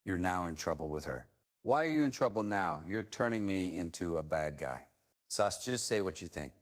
You're now in trouble with her. Why are you in trouble now? You're turning me into a bad guy. Sus, just say what you think.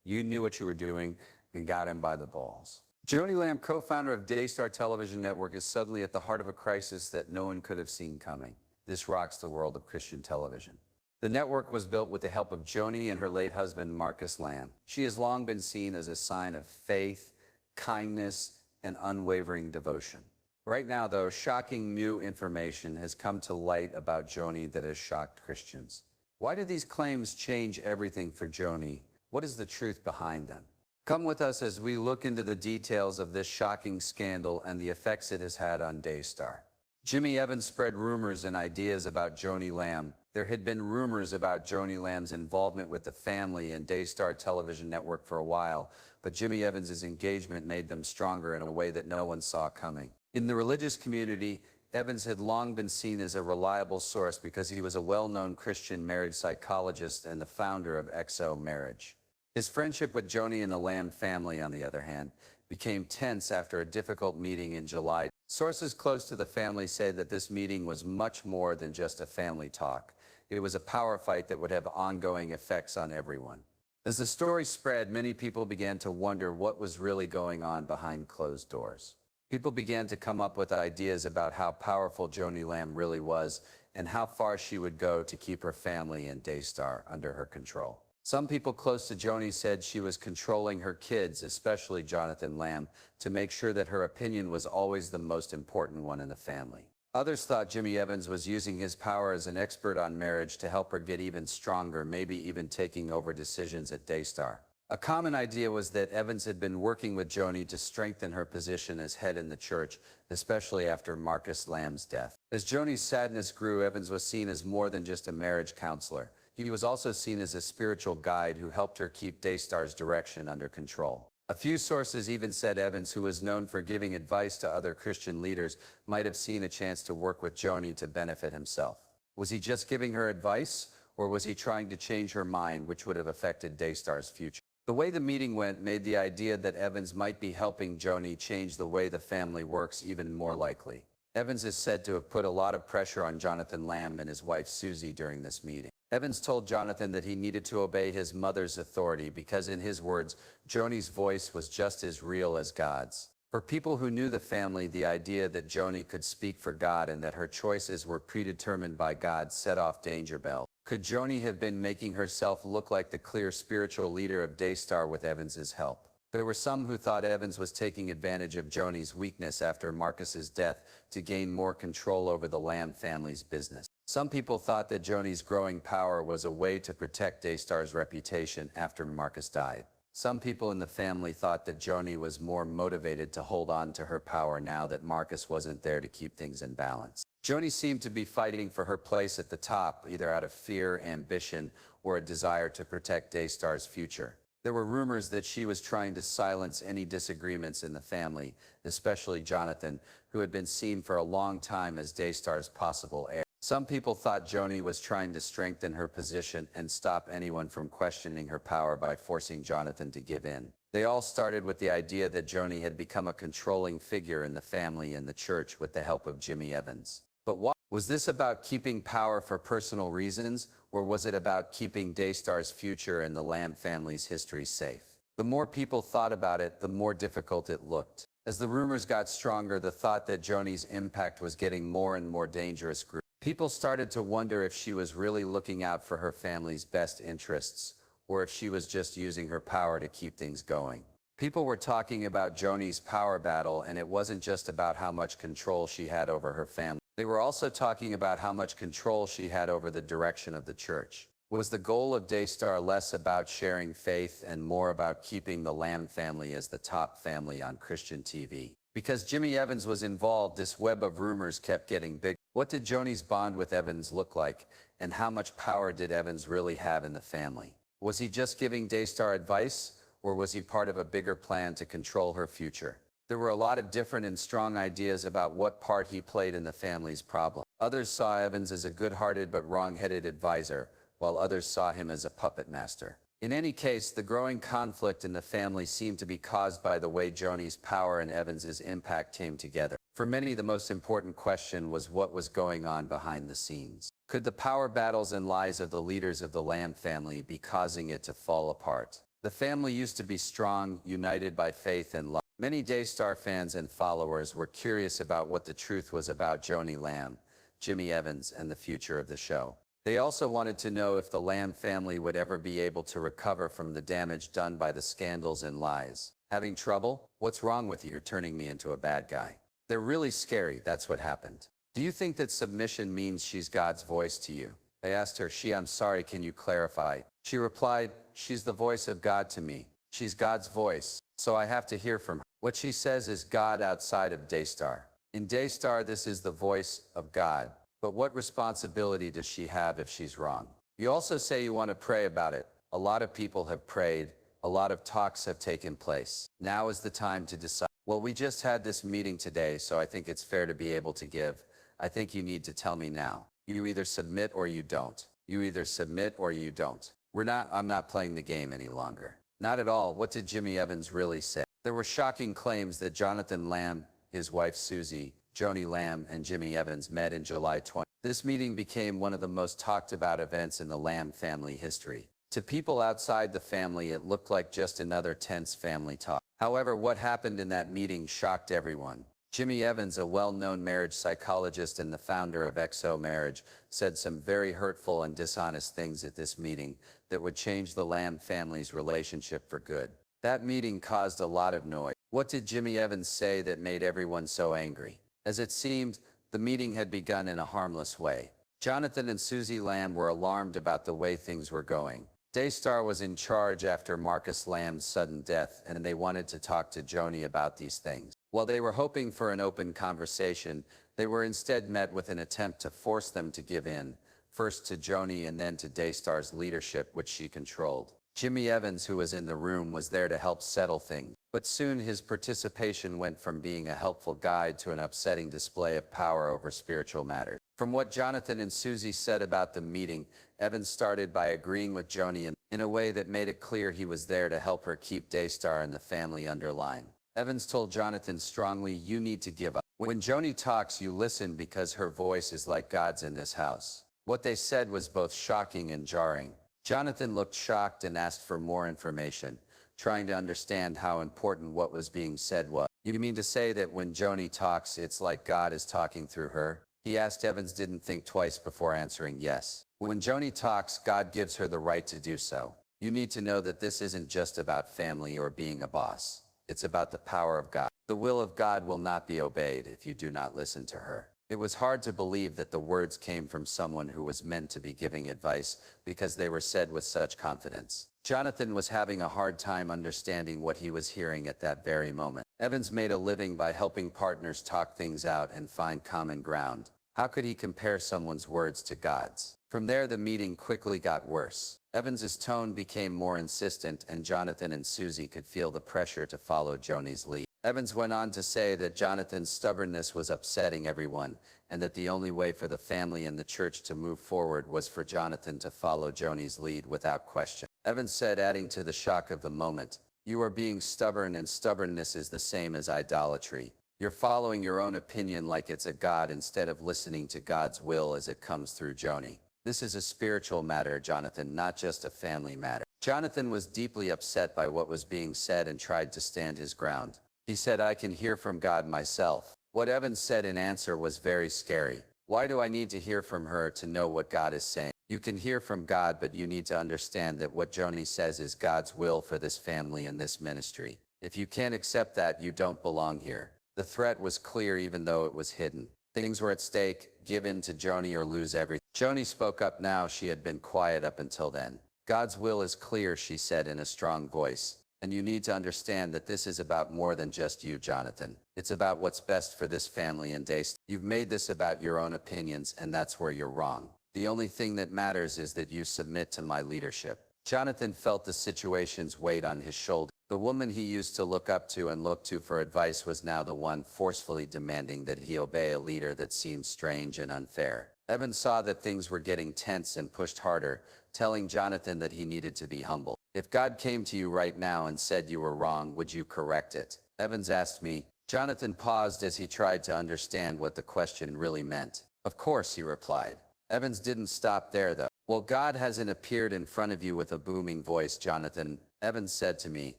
You knew what you were doing and got him by the balls. Joni Lamb, co-founder of Daystar Television Network, is suddenly at the heart of a crisis that no one could have seen coming. This rocks the world of Christian television. The network was built with the help of Joni and her late husband, Marcus Lamb. She has long been seen as a sign of faith, kindness, and unwavering devotion. Right now, though, shocking new information has come to light about Joni that has shocked Christians. Why do these claims change everything for Joni? What is the truth behind them? Come with us as we look into the details of this shocking scandal and the effects it has had on Daystar. Jimmy Evans spread rumors and ideas about Joni Lamb. There had been rumors about Joni Lamb's involvement with the family and Daystar Television Network for a while, but Jimmy Evans' engagement made them stronger in a way that no one saw coming. In the religious community, Evans had long been seen as a reliable source because he was a well-known Christian marriage psychologist and the founder of XO Marriage. His friendship with Joni and the Lamb family, on the other hand, became tense after a difficult meeting in July. Sources close to the family say that this meeting was much more than just a family talk. It was a power fight that would have ongoing effects on everyone. As the story spread, many people began to wonder what was really going on behind closed doors. People began to come up with ideas about how powerful Joni Lamb really was and how far she would go to keep her family and Daystar under her control. Some people close to Joni said she was controlling her kids, especially Jonathan Lamb, to make sure that her opinion was always the most important one in the family. Others thought Jimmy Evans was using his power as an expert on marriage to help her get even stronger, maybe even taking over decisions at Daystar. A common idea was that Evans had been working with Joni to strengthen her position as head in the church, especially after Marcus Lamb's death. As Joni's sadness grew, Evans was seen as more than just a marriage counselor. He was also seen as a spiritual guide who helped her keep Daystar's direction under control. A few sources even said Evans, who was known for giving advice to other Christian leaders, might have seen a chance to work with Joni to benefit himself. Was he just giving her advice, or was he trying to change her mind, which would have affected Daystar's future? The way the meeting went made the idea that Evans might be helping Joni change the way the family works even more likely. Evans is said to have put a lot of pressure on Jonathan Lamb and his wife Susie during this meeting. Evans told Jonathan that he needed to obey his mother's authority because, in his words, Joni's voice was just as real as God's. For people who knew the family, the idea that Joni could speak for God and that her choices were predetermined by God set off danger bells. Could Joni have been making herself look like the clear spiritual leader of Daystar with Evans's help? There were some who thought Evans was taking advantage of Joni's weakness after Marcus's death to gain more control over the Lamb family's business. Some people thought that Joni's growing power was a way to protect Daystar's reputation after Marcus died. Some people in the family thought that Joni was more motivated to hold on to her power now that Marcus wasn't there to keep things in balance. Joni seemed to be fighting for her place at the top, either out of fear, ambition, or a desire to protect Daystar's future. There were rumors that she was trying to silence any disagreements in the family, especially Jonathan, who had been seen for a long time as Daystar's possible heir. Some people thought Joni was trying to strengthen her position and stop anyone from questioning her power by forcing Jonathan to give in. They all started with the idea that Joni had become a controlling figure in the family and the church with the help of Jimmy Evans. But why? Was this about keeping power for personal reasons, or was it about keeping Daystar's future and the Lamb family's history safe? The more people thought about it, the more difficult it looked. As the rumors got stronger, the thought that Joni's impact was getting more and more dangerous grew. People started to wonder if she was really looking out for her family's best interests, or if she was just using her power to keep things going. People were talking about Joni's power battle, and it wasn't just about how much control she had over her family. They were also talking about how much control she had over the direction of the church. Was the goal of Daystar less about sharing faith and more about keeping the Lamb family as the top family on Christian TV? Because Jimmy Evans was involved, this web of rumors kept getting big. What did Joni's bond with Evans look like, and how much power did Evans really have in the family? Was he just giving Daystar advice, or was he part of a bigger plan to control her future? There were a lot of different and strong ideas about what part he played in the family's problem. Others saw Evans as a good-hearted but wrong-headed advisor, while others saw him as a puppet master. In any case, the growing conflict in the family seemed to be caused by the way Joni's power and Evans's impact came together. For many, the most important question was what was going on behind the scenes. Could the power battles and lies of the leaders of the Lamb family be causing it to fall apart? The family used to be strong, united by faith and love. Many Daystar fans and followers were curious about what the truth was about Joni Lamb, Jimmy Evans, and the future of the show. They also wanted to know if the Lamb family would ever be able to recover from the damage done by the scandals and lies. Having trouble? What's wrong with you? You're turning me into a bad guy. They're really scary, that's what happened. Do you think that submission means she's God's voice to you? They asked her, I'm sorry, can you clarify? She replied, she's the voice of God to me. She's God's voice, so I have to hear from her. What she says is God outside of Daystar. In Daystar, this is the voice of God. But what responsibility does she have if she's wrong? You also say you want to pray about it. A lot of people have prayed. A lot of talks have taken place. Now is the time to decide. Well, we just had this meeting today, so I think it's fair to be able to give. I think you need to tell me now. You either submit or you don't. You either submit or you don't. I'm not playing the game any longer. Not at all. What did Jimmy Evans really say? There were shocking claims that Jonathan Lamb, his wife Susie, Joni Lamb, and Jimmy Evans met in July 20. This meeting became one of the most talked about events in the Lamb family history. To people outside the family, it looked like just another tense family talk. However, what happened in that meeting shocked everyone. Jimmy Evans, a well-known marriage psychologist and the founder of XO Marriage, said some very hurtful and dishonest things at this meeting that would change the Lamb family's relationship for good. That meeting caused a lot of noise. What did Jimmy Evans say that made everyone so angry? As it seemed, the meeting had begun in a harmless way. Jonathan and Susie Lamb were alarmed about the way things were going. Daystar was in charge after Marcus Lamb's sudden death, and they wanted to talk to Joni about these things. While they were hoping for an open conversation, they were instead met with an attempt to force them to give in, first to Joni and then to Daystar's leadership, which she controlled. Jimmy Evans, who was in the room, was there to help settle things. But soon his participation went from being a helpful guide to an upsetting display of power over spiritual matters. From what Jonathan and Susie said about the meeting, Evans started by agreeing with Joni in a way that made it clear he was there to help her keep Daystar and the family under line. Evans told Jonathan strongly, you need to give up. When Joni talks, you listen because her voice is like God's in this house. What they said was both shocking and jarring. Jonathan looked shocked and asked for more information, trying to understand how important what was being said was. You mean to say that when Joni talks, it's like God is talking through her? He asked. Evans didn't think twice before answering yes. When Joni talks, God gives her the right to do so. You need to know that this isn't just about family or being a boss. It's about the power of God. The will of God will not be obeyed if you do not listen to her. It was hard to believe that the words came from someone who was meant to be giving advice because they were said with such confidence. Jonathan was having a hard time understanding what he was hearing at that very moment. Evans made a living by helping partners talk things out and find common ground. How could he compare someone's words to God's? From there, the meeting quickly got worse. Evans's tone became more insistent, and Jonathan and Susie could feel the pressure to follow Joni's lead. Evans went on to say that Jonathan's stubbornness was upsetting everyone, and that the only way for the family and the church to move forward was for Jonathan to follow Joni's lead without question. Evans said, adding to the shock of the moment, you are being stubborn, and stubbornness is the same as idolatry. You're following your own opinion like it's a God instead of listening to God's will as it comes through Joni. This is a spiritual matter, Jonathan, not just a family matter. Jonathan was deeply upset by what was being said and tried to stand his ground. He said, I can hear from God myself. What Evans said in answer was very scary. Why do I need to hear from her to know what God is saying? You can hear from God, but you need to understand that what Joni says is God's will for this family and this ministry. If you can't accept that, you don't belong here. The threat was clear even though it was hidden. Things were at stake. Give in to Joni or lose everything. Joni spoke up now. She had been quiet up until then. God's will is clear, she said in a strong voice. And you need to understand that this is about more than just you, Jonathan. It's about what's best for this family and Daystar. You've made this about your own opinions, and that's where you're wrong. The only thing that matters is that you submit to my leadership. Jonathan felt the situation's weight on his shoulder. The woman he used to look up to and look to for advice was now the one forcefully demanding that he obey a leader that seemed strange and unfair. Evans saw that things were getting tense and pushed harder, telling Jonathan that he needed to be humble. If God came to you right now and said you were wrong, would you correct it? Evans asked me. Jonathan paused as he tried to understand what the question really meant. Of course, he replied. Evans didn't stop there, though. Well, God hasn't appeared in front of you with a booming voice, Jonathan, Evans said to me,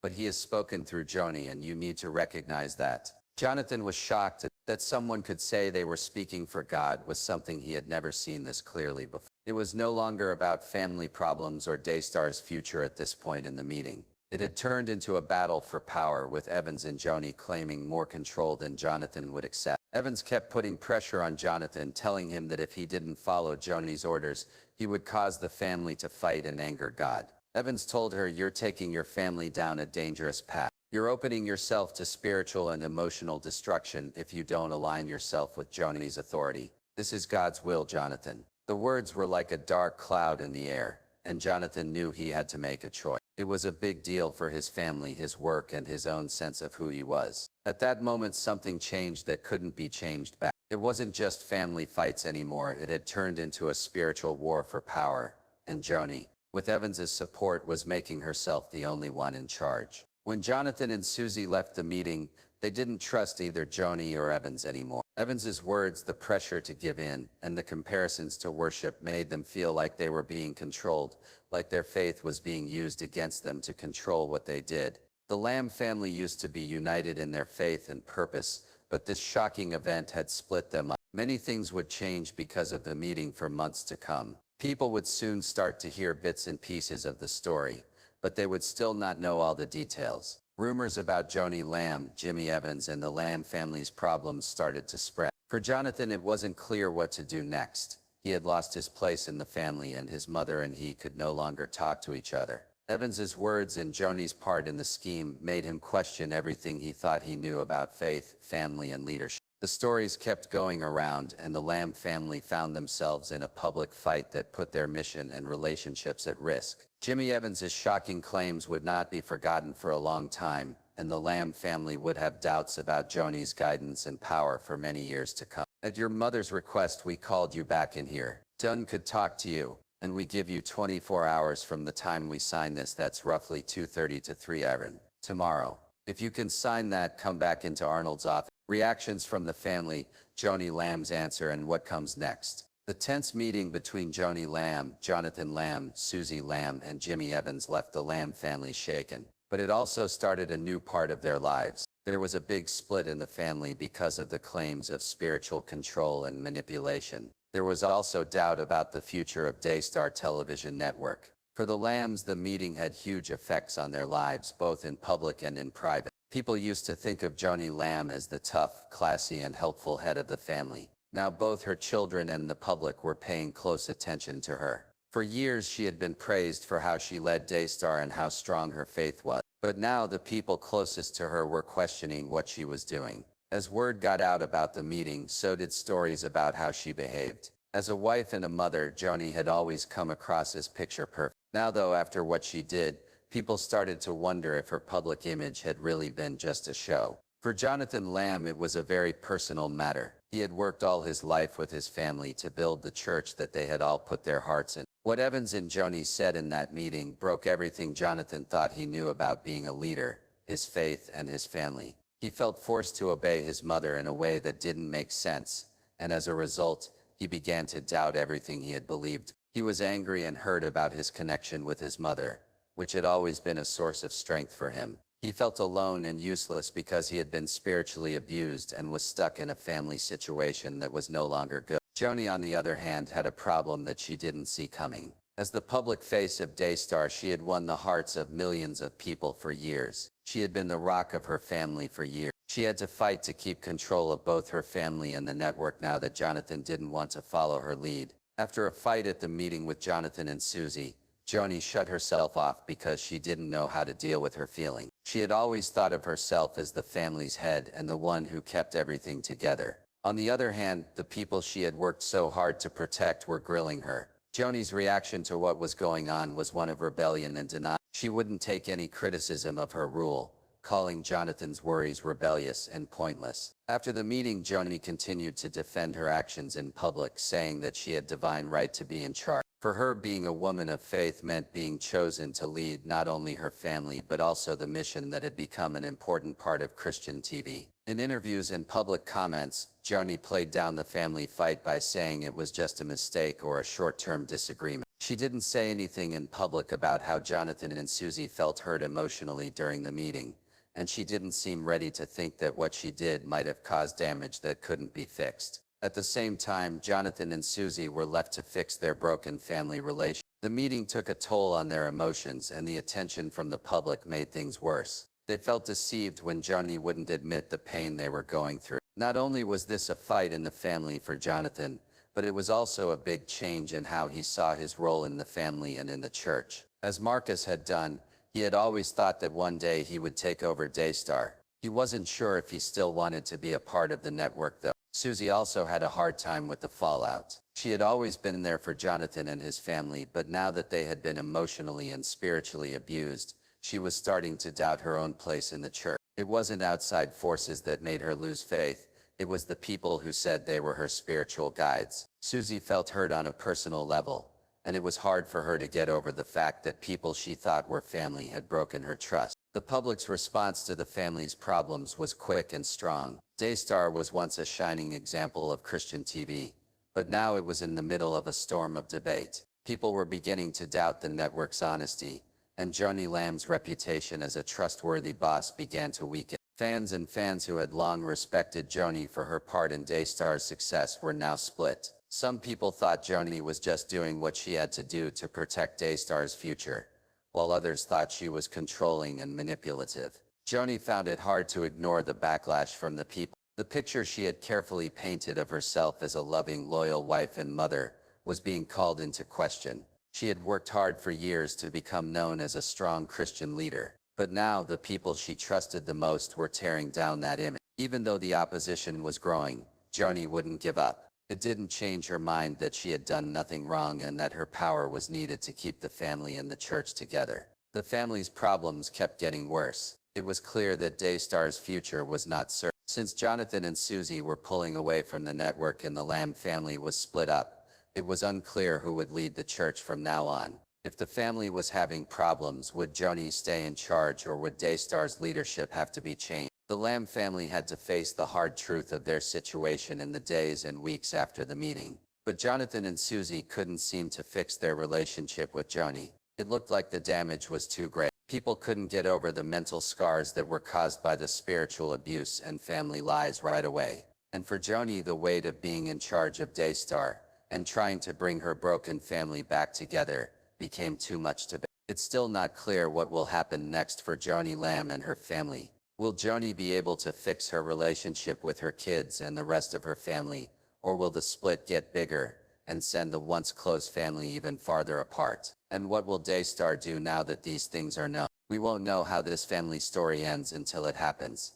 but he has spoken through Joni, and you need to recognize that. Jonathan was shocked that someone could say they were speaking for God was something he had never seen this clearly before. It was no longer about family problems or Daystar's future at this point in the meeting. It had turned into a battle for power, with Evans and Joni claiming more control than Jonathan would accept. Evans kept putting pressure on Jonathan, telling him that if he didn't follow Joni's orders, he would cause the family to fight and anger God. Evans told her, "You're taking your family down a dangerous path. You're opening yourself to spiritual and emotional destruction if you don't align yourself with Joni's authority. This is God's will, Jonathan." The words were like a dark cloud in the air, and Jonathan knew he had to make a choice. It was a big deal for his family, his work, and his own sense of who he was. At that moment, something changed that couldn't be changed back. It wasn't just family fights anymore. It had turned into a spiritual war for power, and Joni, with Evans's support, was making herself the only one in charge. When Jonathan and Susie left the meeting, they didn't trust either Joni or Evans anymore. Evans's words, the pressure to give in, and the comparisons to worship made them feel like they were being controlled, like their faith was being used against them to control what they did. The Lamb family used to be united in their faith and purpose, but this shocking event had split them up. Many things would change because of the meeting for months to come. People would soon start to hear bits and pieces of the story, but they would still not know all the details. Rumors about Joni Lamb, Jimmy Evans, and the Lamb family's problems started to spread. For Jonathan, it wasn't clear what to do next. He had lost his place in the family, and his mother and he could no longer talk to each other. Evans's words and Joni's part in the scheme made him question everything he thought he knew about faith, family, and leadership. The stories kept going around, and the Lamb family found themselves in a public fight that put their mission and relationships at risk. Jimmy Evans's shocking claims would not be forgotten for a long time, and the Lamb family would have doubts about Joni's guidance and power for many years to come. At your mother's request, we called you back in here. Dunn could talk to you, and we give you 24 hours from the time we sign this. That's roughly 2:30 to 3 a.m. tomorrow. If you can sign that, come back into Arnold's office. Reactions from the family, Joni Lamb's answer, and what comes next. The tense meeting between Joni Lamb, Jonathan Lamb, Susie Lamb, and Jimmy Evans left the Lamb family shaken. But it also started a new part of their lives. There was a big split in the family because of the claims of spiritual control and manipulation. There was also doubt about the future of Daystar television network. For the Lambs, the meeting had huge effects on their lives, both in public and in private. People used to think of Joni Lamb as the tough, classy, and helpful head of the family. Now both her children and the public were paying close attention to her. For years, she had been praised for how she led Daystar and how strong her faith was. But now the people closest to her were questioning what she was doing. As word got out about the meeting, so did stories about how she behaved. As a wife and a mother, Joni had always come across as picture perfect. Now though, after what she did, people started to wonder if her public image had really been just a show. For Jonathan Lamb, it was a very personal matter. He had worked all his life with his family to build the church that they had all put their hearts in. What Evans and Joni said in that meeting broke everything Jonathan thought he knew about being a leader, his faith, and his family. He felt forced to obey his mother in a way that didn't make sense, and as a result, he began to doubt everything he had believed. He was angry and hurt about his connection with his mother, which had always been a source of strength for him. He felt alone and useless because he had been spiritually abused and was stuck in a family situation that was no longer good. Joni, on the other hand, had a problem that she didn't see coming. As the public face of Daystar, she had won the hearts of millions of people for years. She had been the rock of her family for years. She had to fight to keep control of both her family and the network now that Jonathan didn't want to follow her lead. After a fight at the meeting with Jonathan and Susie, Joni shut herself off because she didn't know how to deal with her feelings. She had always thought of herself as the family's head and the one who kept everything together. On the other hand, the people she had worked so hard to protect were grilling her. Joni's reaction to what was going on was one of rebellion and denial. She wouldn't take any criticism of her rule, calling Jonathan's worries rebellious and pointless. After the meeting, Joni continued to defend her actions in public, saying that she had divine right to be in charge. For her, being a woman of faith meant being chosen to lead not only her family but also the mission that had become an important part of Christian TV. In interviews and public comments, Joni played down the family fight by saying it was just a mistake or a short-term disagreement. She didn't say anything in public about how Jonathan and Susie felt hurt emotionally during the meeting, and she didn't seem ready to think that what she did might have caused damage that couldn't be fixed. At the same time, Jonathan and Susie were left to fix their broken family relationship. The meeting took a toll on their emotions, and the attention from the public made things worse. They felt deceived when Joni wouldn't admit the pain they were going through. Not only was this a fight in the family for Jonathan, but it was also a big change in how he saw his role in the family and in the church. As Marcus had done, he had always thought that one day he would take over Daystar. He wasn't sure if he still wanted to be a part of the network though. Susie also had a hard time with the fallout. She had always been there for Jonathan and his family, but now that they had been emotionally and spiritually abused, she was starting to doubt her own place in the church. It wasn't outside forces that made her lose faith. It was the people who said they were her spiritual guides. Susie felt hurt on a personal level, and it was hard for her to get over the fact that people she thought were family had broken her trust. The public's response to the family's problems was quick and strong. Daystar was once a shining example of Christian TV, but now it was in the middle of a storm of debate. People were beginning to doubt the network's honesty, and Joni Lamb's reputation as a trustworthy boss began to weaken. Fans who had long respected Joni for her part in Daystar's success were now split. Some people thought Joni was just doing what she had to do to protect Daystar's future, while others thought she was controlling and manipulative. Joni found it hard to ignore the backlash from the people. The picture she had carefully painted of herself as a loving, loyal wife and mother was being called into question. She had worked hard for years to become known as a strong Christian leader, but now the people she trusted the most were tearing down that image. Even though the opposition was growing, Joni wouldn't give up. It didn't change her mind that she had done nothing wrong and that her power was needed to keep the family and the church together. The family's problems kept getting worse. It was clear that Daystar's future was not certain. Since Jonathan and Susie were pulling away from the network and the Lamb family was split up, it was unclear who would lead the church from now on. If the family was having problems, would Joni stay in charge or would Daystar's leadership have to be changed? The Lamb family had to face the hard truth of their situation in the days and weeks after the meeting. But Jonathan and Susie couldn't seem to fix their relationship with Joni. It looked like the damage was too great. People couldn't get over the mental scars that were caused by the spiritual abuse and family lies right away. And for Joni, the weight of being in charge of Daystar and trying to bring her broken family back together became too much to bear. It's still not clear what will happen next for Joni Lamb and her family. Will Joni be able to fix her relationship with her kids and the rest of her family, or will the split get bigger and send the once close family even farther apart? And what will Daystar do now that these things are known? We won't know how this family story ends until it happens.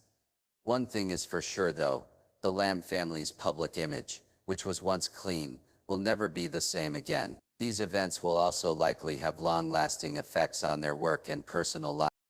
One thing is for sure though, the Lamb family's public image, which was once clean, will never be the same again. These events will also likely have long-lasting effects on their work and personal lives.